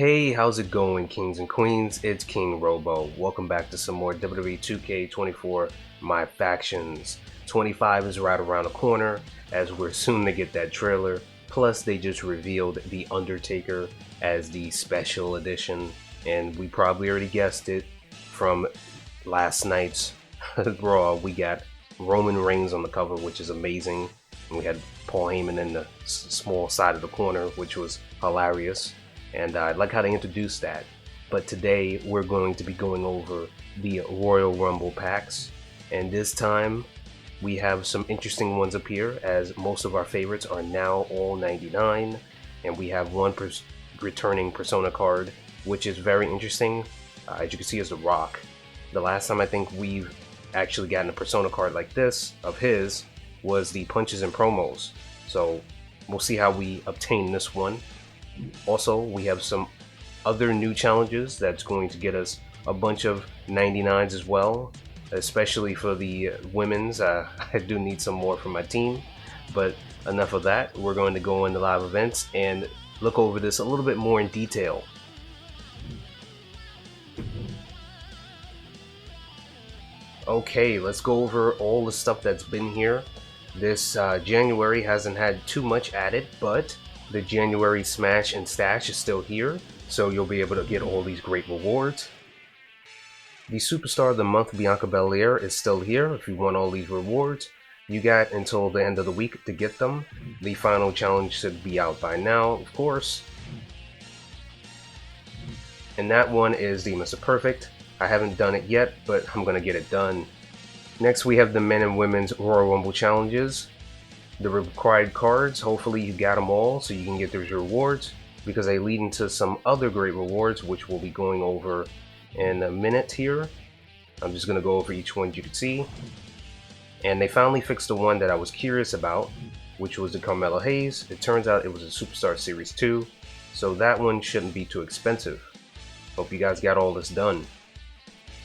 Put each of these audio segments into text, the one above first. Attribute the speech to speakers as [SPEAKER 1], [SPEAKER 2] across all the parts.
[SPEAKER 1] Hey, how's it going, kings and queens? It's King Robo. Welcome back to some more WWE 2K24 My Factions. 25 is right around the corner as we're soon to get that trailer. Plus, they just revealed The Undertaker as the special edition, and we probably already guessed it from last night's Raw. We got Roman Reigns on the cover, which is amazing. And we had Paul Heyman in the small side of the corner, which was hilarious. And I like how they introduced that. But today we're going to be going over the Royal Rumble packs, and this time we have some interesting ones up here, as most of our favorites are now all 99, and we have one returning Persona card, which is very interesting. As you can see, is The Rock. The last time I think we've actually gotten a Persona card like this of his was the Punches and Promos, so we'll see how we obtain this one. Also, we have some other new challenges that's going to get us a bunch of 99s as well, especially for the women's. I do need some more for my team, but enough of that. We're going to go into live events and look over this a little bit more in detail. Okay, let's go over all the stuff that's been here. This January hasn't had too much added, but the January Smash and Stash is still here, so you'll be able to get all these great rewards. The Superstar of the Month Bianca Belair is still here. If you want all these rewards, you got until the end of the week to get them. The final challenge should be out by now, of course. And that one is the Mr. Perfect. I haven't done it yet, but I'm going to get it done. Next, we have the Men and Women's Royal Rumble challenges. The required cards, hopefully you got them all so you can get those rewards, because they lead into some other great rewards which we'll be going over in a minute here. I'm just going to go over each one you can see. And they finally fixed the one that I was curious about, which was the Carmelo Hayes. It turns out it was a Superstar Series 2, so that one shouldn't be too expensive. Hope you guys got all this done.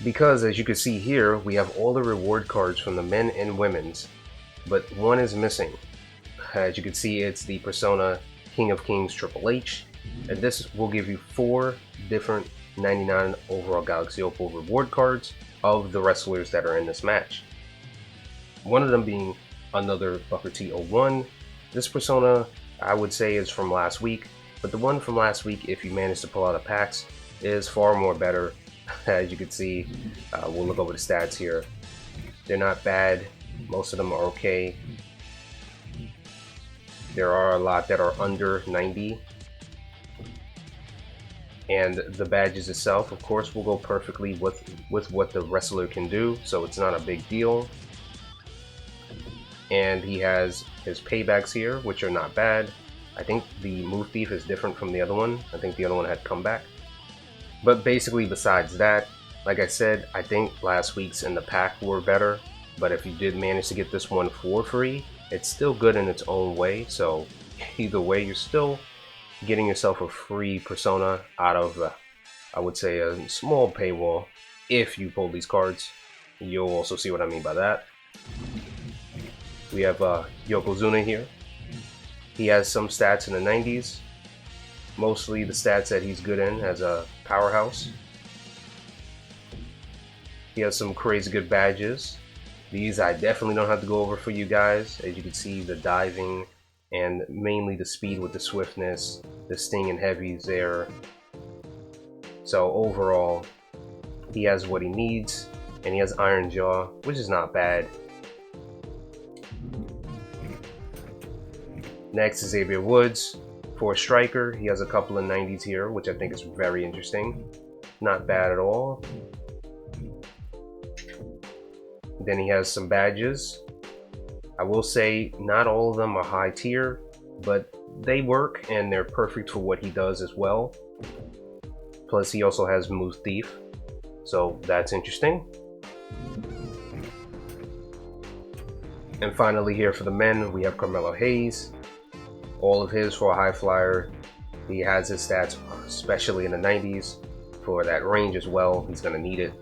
[SPEAKER 1] Because as you can see here, we have all the reward cards from the men and women's, but one is missing. As you can see, it's the Persona King of Kings Triple H, and this will give you 4 different 99 overall Galaxy Opal reward cards of the wrestlers that are in this match. One of them being another Booker T01. This Persona, I would say, is from last week, but the one from last week, if you manage to pull out the packs, is far more better. As you can see, we'll look over the stats here. They're not bad. Most of them are okay. There are a lot that are under 90. And the badges itself, of course, will go perfectly with what the wrestler can do, so it's not a big deal. And he has his paybacks here, which are not bad. I think the Move Thief is different from the other one. I think the other one had comeback. But basically, besides that, like I said, I think last week's in the pack were better. But if you did manage to get this one for free, it's still good in its own way. So either way, you're still getting yourself a free Persona out of, I would say, a small paywall. If you pull these cards, you'll also see what I mean by that. We have Yokozuna here. He has some stats in the 90s. Mostly the stats that he's good in as a powerhouse. He has some crazy good badges. These I definitely don't have to go over for you guys. As you can see, the diving and mainly the speed with the swiftness, the sting and heavies there. So overall, he has what he needs, and he has Iron Jaw, which is not bad. Next is Xavier Woods. For a striker, he has a couple of 90s here, which I think is very interesting. Not bad at all. Then he has some badges. I will say not all of them are high tier, but they work and they're perfect for what he does as well. Plus he also has Move Thief, so that's interesting. And finally here for the men, we have Carmelo Hayes. All of his for a high flyer. He has his stats, especially in the 90s, for that range as well. He's going to need it.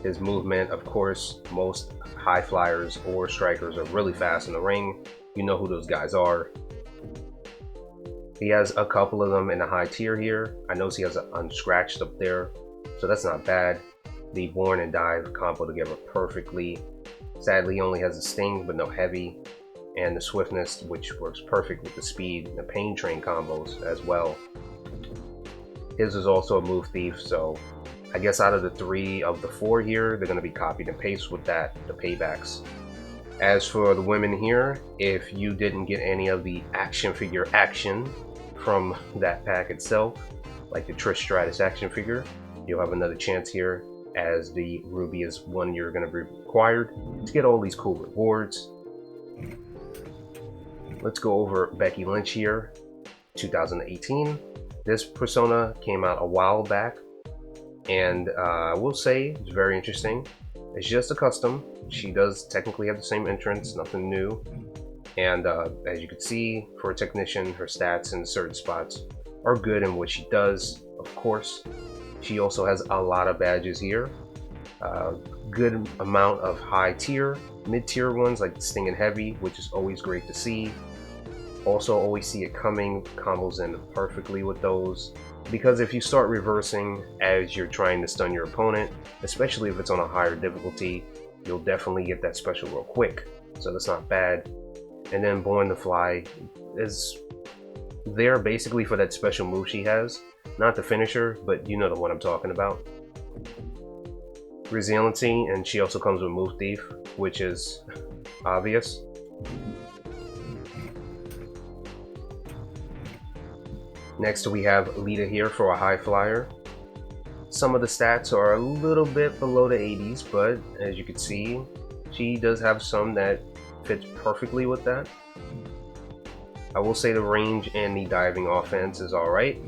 [SPEAKER 1] His movement, of course, most high flyers or strikers are really fast in the ring. You know who those guys are. He has a couple of them in the high tier here. I notice he has an unscratched up there, so that's not bad. The Born and Dive combo together perfectly. Sadly, he only has a Sting, but no Heavy, and the Swiftness, which works perfect with the Speed and the Pain Train combos as well. His is also a Move Thief, so I guess out of the 3 of the 4 here, they're going to be copied and pasted with that, the paybacks. As for the women here, if you didn't get any of the action figure action from that pack itself, like the Trish Stratus action figure, you'll have another chance here, as the Ruby is one you're going to be required to get all these cool rewards. Let's go over Becky Lynch here, 2018. This persona came out a while back, and I will say it's very interesting. It's just a custom. She does technically have the same entrance, nothing new. And as you can see, for a technician, her stats in certain spots are good in what she does, of course. She also has a lot of badges here. Good amount of high tier, mid tier ones like Sting and Heavy, which is always great to see. Also always see it coming, combos in perfectly with those. Because if you start reversing as you're trying to stun your opponent, especially if it's on a higher difficulty, you'll definitely get that special real quick. So that's not bad. And then Born to Fly is there basically for that special move she has. Not the finisher, but you know the one I'm talking about. Resiliency, and she also comes with Move Thief, which is obvious. Next we have Lita here for a high flyer. Some of the stats are a little bit below the 80s, but as you can see, she does have some that fits perfectly with that. I will say the range and the diving offense is alright.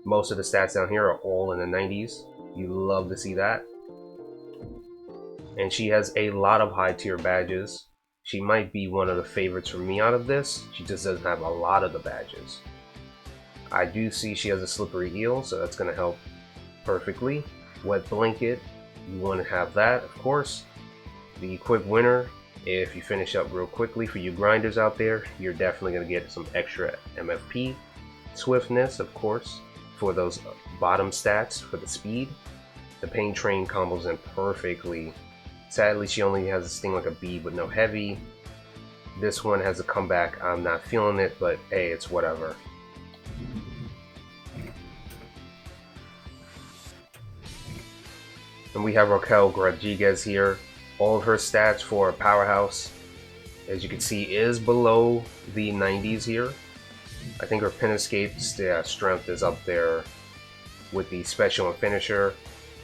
[SPEAKER 1] Most of the stats down here are all in the 90s. You love to see that. And she has a lot of high tier badges. She might be one of the favorites for me out of this. She just doesn't have a lot of the badges. I do see she has a Slippery Eel, so that's going to help perfectly. Wet Blanket, you want to have that, of course. The Quick Winner, if you finish up real quickly for you grinders out there, you're definitely going to get some extra MFP. Swiftness, of course, for those bottom stats for the speed. The Pain Train combos in perfectly. Sadly, she only has a Sting like a bee, but no Heavy. This one has a comeback. I'm not feeling it, but hey, it's whatever. And we have Raquel Rodriguez here. All of her stats for a powerhouse, as you can see, is below the 90s here. I think her pin escape strength is up there with the special and finisher,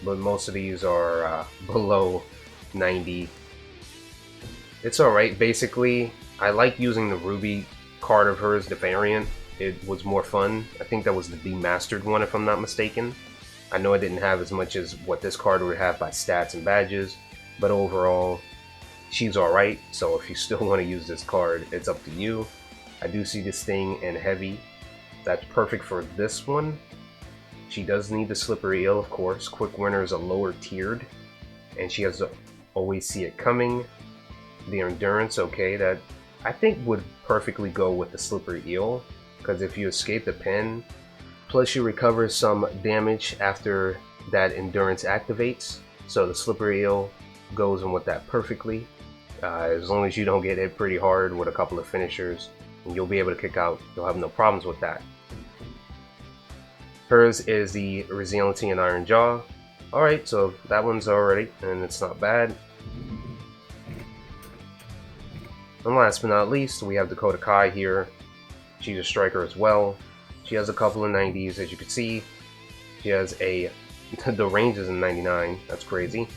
[SPEAKER 1] but most of these are below 90. It's alright, basically. I like using the Ruby card of hers, the variant. It was more fun. I think that was the demastered one, if I'm not mistaken. I know I didn't have as much as what this card would have by stats and badges, but overall, she's alright. So if you still want to use this card, it's up to you. I do see the Sting and Heavy. That's perfect for this one. She does need the Slippery Eel, of course. Quick Winner is a lower tiered, and she has to always see it coming. The Endurance, okay, that I think would perfectly go with the Slippery Eel, because if you escape the pin, plus you recover some damage after that Endurance activates, so the Slippery Eel goes in with that perfectly. As long as you don't get hit pretty hard with a couple of finishers, you'll be able to kick out. You'll have no problems with that. Hers is the Resiliency and Iron Jaw. Alright, so that one's already, and it's not bad. And last but not least, we have Dakota Kai here. She's a striker as well. She has a couple of 90s, as you can see. She has a... the range is in 99. That's crazy.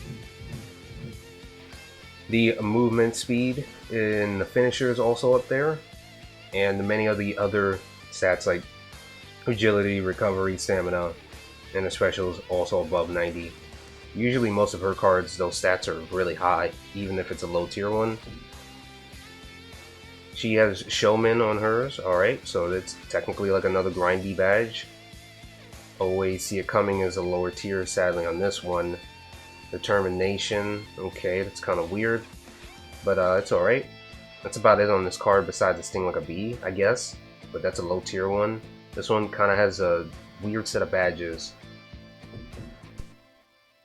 [SPEAKER 1] The movement speed in the finisher is also up there. And many of the other stats like agility, recovery, stamina, and the specials also above 90. Usually most of her cards, those stats are really high, even if it's a low tier one. She has Showman on hers, alright, so that's technically like another grindy badge. Always See It Coming is a lower tier, sadly, on this one. Determination, okay, that's kind of weird, but it's alright. That's about it on this card besides the Sting Like a Bee, I guess. but that's a low tier one. This one kind of has a weird set of badges.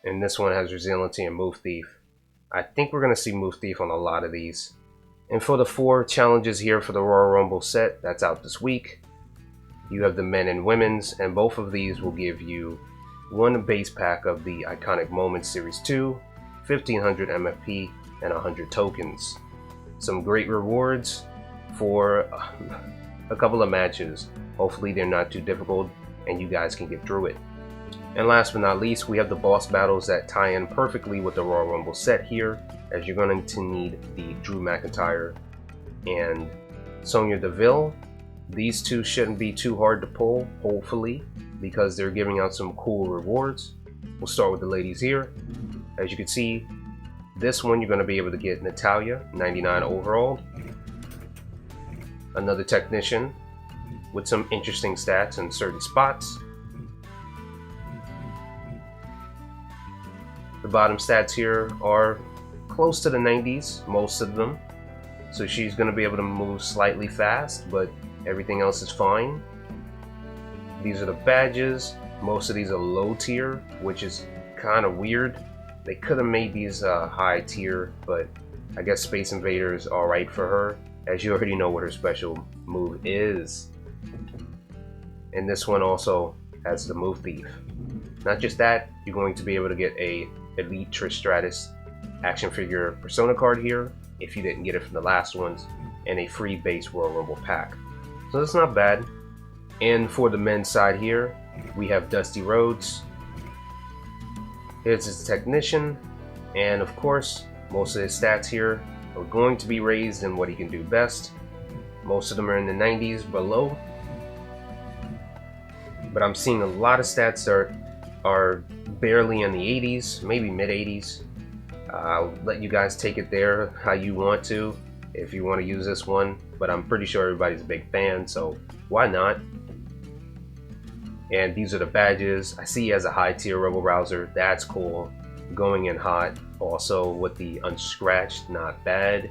[SPEAKER 1] And this one has Resiliency and Move Thief. I think we're going to see Move Thief on a lot of these. And for the 4 challenges here for the Royal Rumble set, that's out this week. You have the men and women's, and both of these will give you 1 base pack of the Iconic Moments Series 2, 1500 MFP, and 100 tokens. Some great rewards for a couple of matches. Hopefully they're not too difficult and you guys can get through it. And last but not least, we have the boss battles that tie in perfectly with the Royal Rumble set here, as you're going to need the Drew McIntyre and Sonya Deville. These two shouldn't be too hard to pull, hopefully, because they're giving out some cool rewards. We'll start with the ladies here. As you can see, this one you're going to be able to get Natalya, 99 overall. Another technician with some interesting stats in certain spots. The bottom stats here are close to the 90s, most of them. So she's going to be able to move slightly fast, but everything else is fine. These are the badges. Most of these are low tier, which is kind of weird. They could have made these high tier, but I guess Space Invader is alright for her, as you already know what her special move is. And this one also has the Move Thief. Not just that, you're going to be able to get a Elite Trish Stratus action figure Persona card here, if you didn't get it from the last ones, and a free base Royal Rumble pack. So that's not bad. And for the men's side here, we have Dusty Rhodes. Here's his technician, and of course, most of his stats here are going to be raised in what he can do best. Most of them are in the 90s below, but I'm seeing a lot of stats that are barely in the 80s, maybe mid 80s. I'll let you guys take it there how you want to, if you want to use this one, but I'm pretty sure everybody's a big fan, so why not? And these are the badges. I see he has a high tier Rebel Rouser, that's cool. Going in hot, also with the Unscratched, not bad.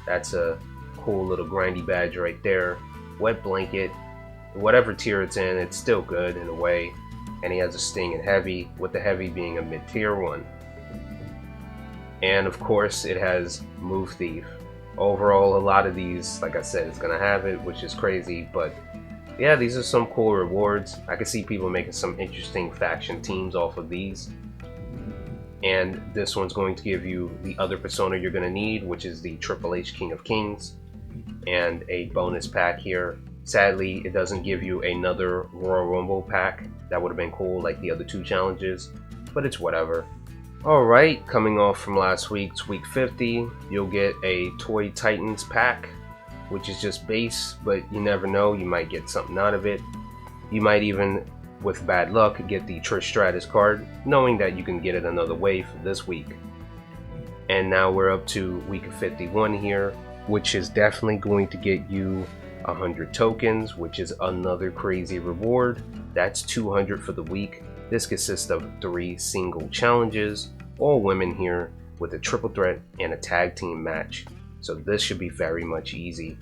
[SPEAKER 1] That's a cool little grindy badge right there. Wet Blanket, whatever tier it's in, it's still good in a way. And he has a Sting and Heavy, with the Heavy being a mid-tier one. And of course it has Move Thief. Overall, a lot of these, like I said, is gonna have it, which is crazy, but yeah, these are some cool rewards. I can see people making some interesting faction teams off of these. And this one's going to give you the other persona you're gonna need, which is the Triple H King of Kings, and a bonus pack here. Sadly, it doesn't give you another Royal Rumble pack. That would have been cool like the other 2 challenges, but it's whatever. Alright, coming off from last week's week 50, you'll get a Toy Titans pack, which is just base, but you never know, you might get something out of it. You might even, with bad luck, get the Trish Stratus card, knowing that you can get it another way for this week. And now we're up to week 51 here, which is definitely going to get you 100 tokens, which is another crazy reward. That's 200 for the week. This consists of 3 single challenges, all women here, with a triple threat and a tag team match. So this should be very much easy.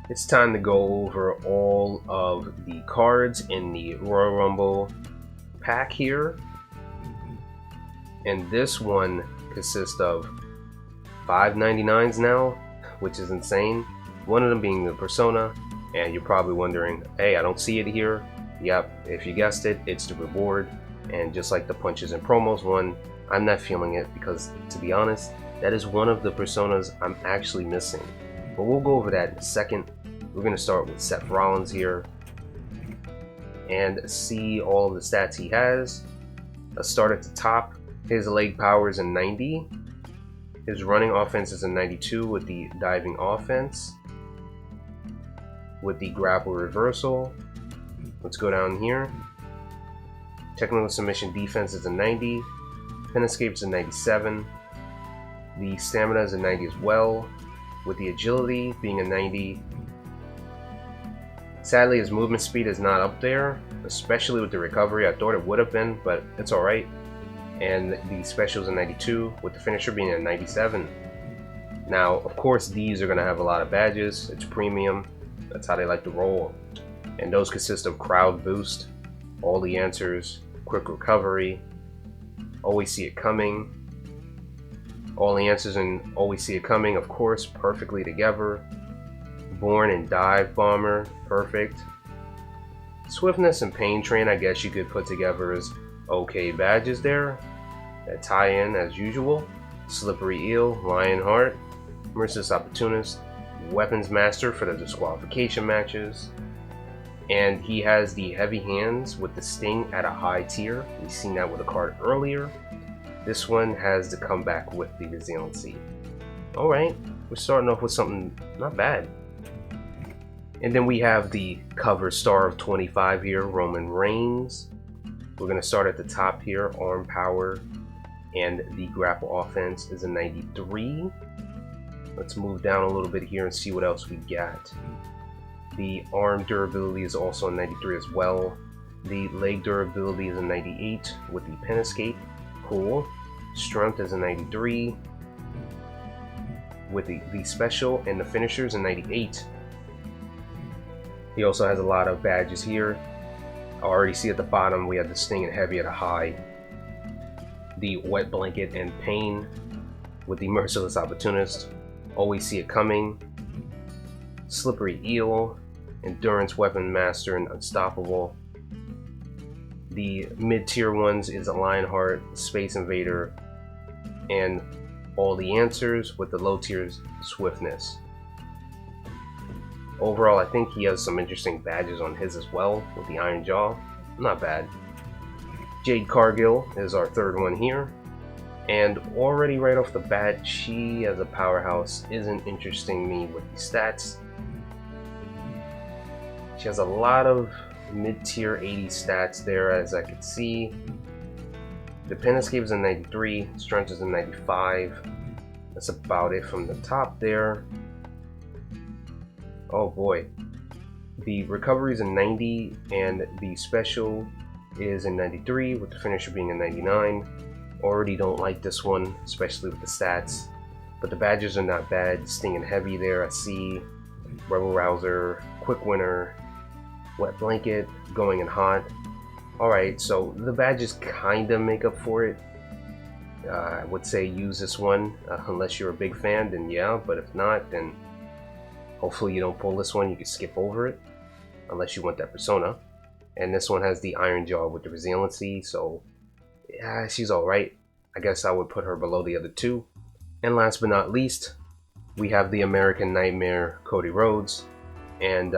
[SPEAKER 1] It's time to go over all of the cards in the Royal Rumble pack here. And this one consists of 5.99s now, which is insane. One of them being the Persona, and you're probably wondering, hey, I don't see it here. Yep, if you guessed it, it's the reward. And just like the Punches and Promos one, I'm not feeling it because, to be honest, that is one of the personas I'm actually missing. But we'll go over that in a second. We're going to start with Seth Rollins here and see all of the stats he has. Let's start at the top. His leg power is a 90. His running offense is a 92 with the diving offense. With the grapple reversal. Let's go down here. Technical submission defense is a 90. Pin escape is a 97. The stamina is a 90 as well, with the agility being a 90. Sadly, his movement speed is not up there, especially with the recovery. I thought it would have been, but it's alright. And the special is a 92, with the finisher being a 97. Now, of course, these are going to have a lot of badges. It's premium. That's how they like to roll. and those consist of crowd boost, all the answers, quick recovery, always see it coming, all the answers and always see it coming, of course, perfectly together, born and dive bomber, perfect, swiftness and pain train, I guess you could put together as okay badges there, that tie in as usual, slippery eel, lionheart, merciless opportunist, weapons master for the disqualification matches, and he has the heavy hands with the sting at a high tier. We've seen that with a card earlier. This one has the comeback with the resiliency. Alright, we're starting off with something not bad. And then we have the cover star of 25 here, Roman Reigns. We're going to start at the top here, arm power, and the grapple offense is a 93. Let's move down a little bit here and see what else we got. The arm durability is also a 93 as well. The leg durability is a 98 with the pin escape. Cool. Strength is a 93 with the special, and the finisher is a 98. He also has a lot of badges here. I already see at the bottom we have the sting and heavy at a high. The wet blanket and pain with the merciless opportunist. Always see it coming. Slippery eel, endurance weapon master, and unstoppable. The mid-tier ones is a Lionheart, Space Invader, and all the answers with the low tiers swiftness. Overall, I think he has some interesting badges on his as well with the Iron Jaw. Not bad. Jade Cargill is our third one here. And already right off the bat, she as a powerhouse isn't interesting me with the stats. She has a lot of mid-tier 80 stats there, as I could see. The pin escape is a 93, strength is a 95. That's about it from the top there. Oh boy. The recovery is a 90, and the special is a 93, with the finisher being a 99. Already don't like this one, especially with the stats. But the badges are not bad. Sting and heavy there, I see. Rebel Rouser, Quick Winner, Wet Blanket, Going in Hot. Alright, so the badges kinda make up for it. I would say use this one, unless you're a big fan, then yeah, but if not, then hopefully you don't pull this one, you can skip over it, unless you want that persona. And this one has the Iron Jaw with the resiliency, so yeah, she's alright. I guess I would put her below the other two. And last but not least, we have the American Nightmare, Cody Rhodes. And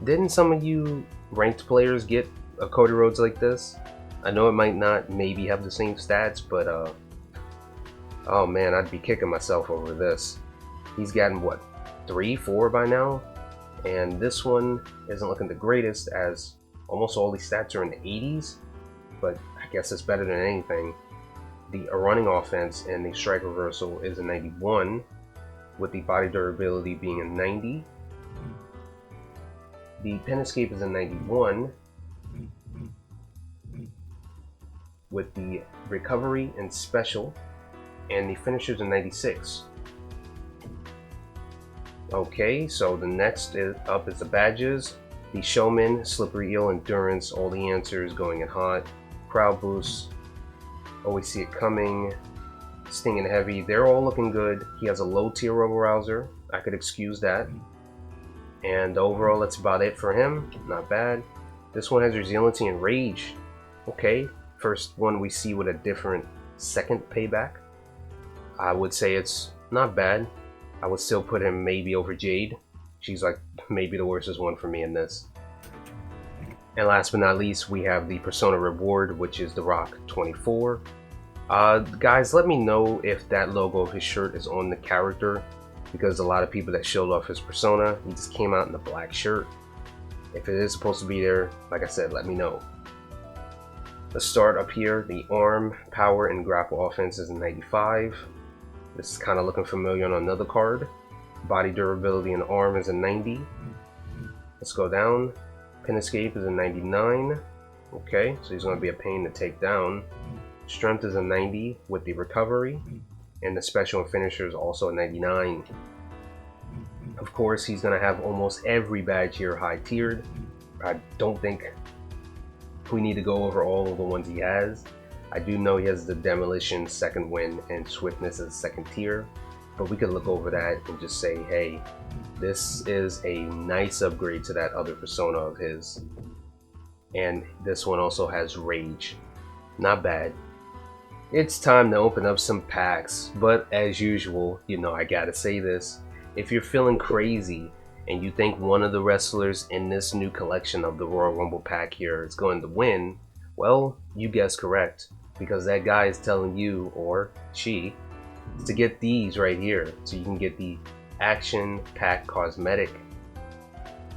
[SPEAKER 1] didn't some of you ranked players get a Cody Rhodes like this? I know it might not maybe have the same stats, but oh man, I'd be kicking myself over this. He's gotten what, 3, 4 by now? And this one isn't looking the greatest, as almost all these stats are in the 80s, but I guess it's better than anything. The running offense and the strike reversal is a 91, with the body durability being a 90. The pin escape is a 91, with the recovery and special, and the finisher is a 96. Okay, so the next up is the badges. The Showman, Slippery Eel, Endurance, all the answers, Going in Hot, Crowd Boost, Always See It Coming, Sting and Heavy, they're all looking good. He has a low tier Rebel Rouser, I could excuse that. And overall, that's about it for him, not bad. This one has Resiliency and Rage. Okay, first one we see with a different second payback. I would say it's not bad. I would still put him maybe over Jade. She's like maybe the worstest one for me in this. And last but not least, we have the Persona Reward, which is The Rock 24. Guys, let me know if that logo of his shirt is on the character, because a lot of people that showed off his persona, he just came out in a black shirt. If it is supposed to be there, like I said, let me know. Let's start up here. The arm, power, and grapple offense is a 95. This is kind of looking familiar on another card. Body durability and arm is a 90. Let's go down. Pin escape is a 99. Okay, so he's going to be a pain to take down. Strength is a 90 with the recovery. And the special and finisher is also a 99. Of course, he's going to have almost every badge here high tiered. I don't think we need to go over all of the ones he has. I do know he has the Demolition second win and Swiftness as second tier, but we could look over that and just say, hey, this is a nice upgrade to that other persona of his. And this one also has Rage. Not bad. It's time to open up some packs, but as usual, you know, I gotta say this. If you're feeling crazy and you think one of the wrestlers in this new collection of the Royal Rumble pack here is going to win, well, you guessed correct, because that guy is telling you, or she, to get these right here, so you can get the Action Pack Cosmetic.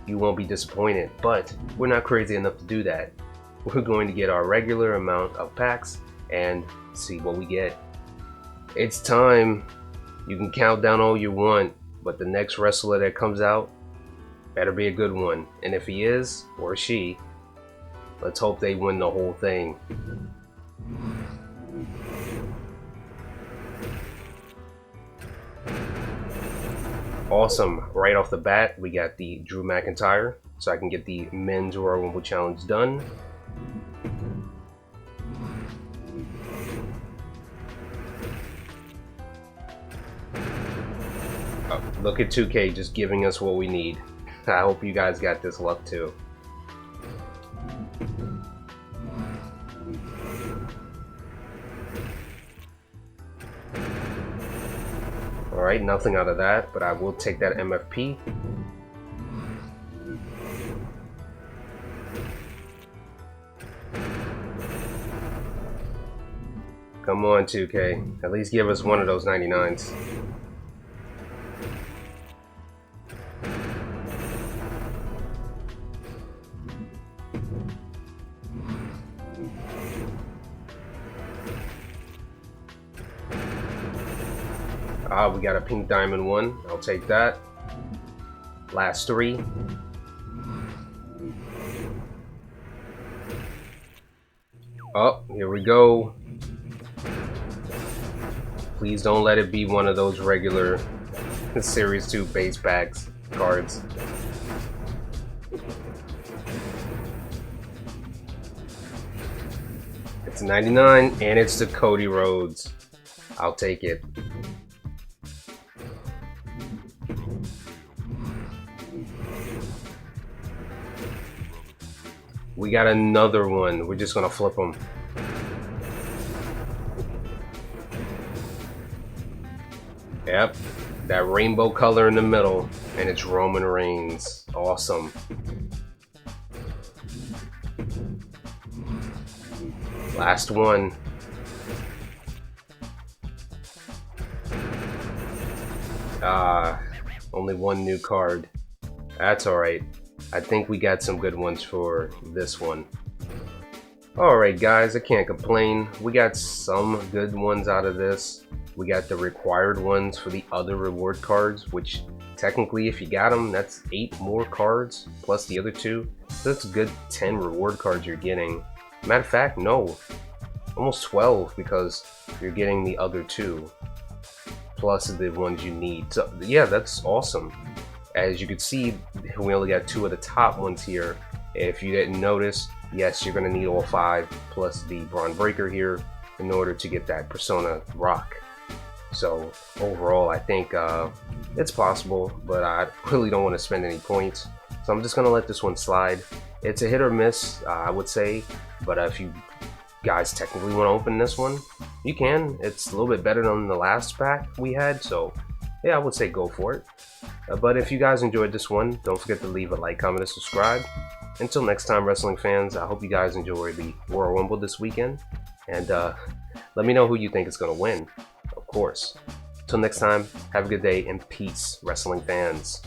[SPEAKER 1] You won't be disappointed, but we're not crazy enough to do that. We're going to get our regular amount of packs and see what we get. It's time. You can count down all you want, but the next wrestler that comes out better be a good one. And if he is, or she, let's hope they win the whole thing. Awesome. Right off the bat, we got the Drew McIntyre, so I can get the Men's Royal Rumble Challenge done. Oh, look at 2K just giving us what we need. I hope you guys got this luck too. Alright, nothing out of that, but I will take that MFP. Come on, 2K. At least give us one of those 99s. Ah, we got a pink diamond one. I'll take that. Last three. Oh, here we go. Please don't let it be one of those regular Series 2 base packs cards. It's 99 and it's the Cody Rhodes. I'll take it. We got another one. We're just gonna flip them. Yep, that rainbow color in the middle, and it's Roman Reigns. Awesome. Last one. Only one new card. That's alright. I think we got some good ones for this one. Alright guys, I can't complain. We got some good ones out of this. We got the required ones for the other reward cards, which technically if you got them, that's 8 more cards plus the other 2. So that's a good 10 reward cards you're getting. Matter of fact, no. Almost 12 because you're getting the other 2 plus the ones you need. So yeah, that's awesome. As you can see, we only got 2 of the top ones here. If you didn't notice, yes, you're going to need all 5 plus the Braun Breaker here in order to get that Persona Rock. So overall, I think it's possible, but I really don't want to spend any points. So I'm just going to let this one slide. It's a hit or miss, I would say, but if you guys technically want to open this one, you can. It's a little bit better than the last pack we had, so yeah, I would say go for it. But if you guys enjoyed this one, don't forget to leave a like, comment, and subscribe. Until next time, wrestling fans, I hope you guys enjoy the Royal Rumble this weekend. And let me know who you think is going to win, of course. Till next time, have a good day and peace, wrestling fans.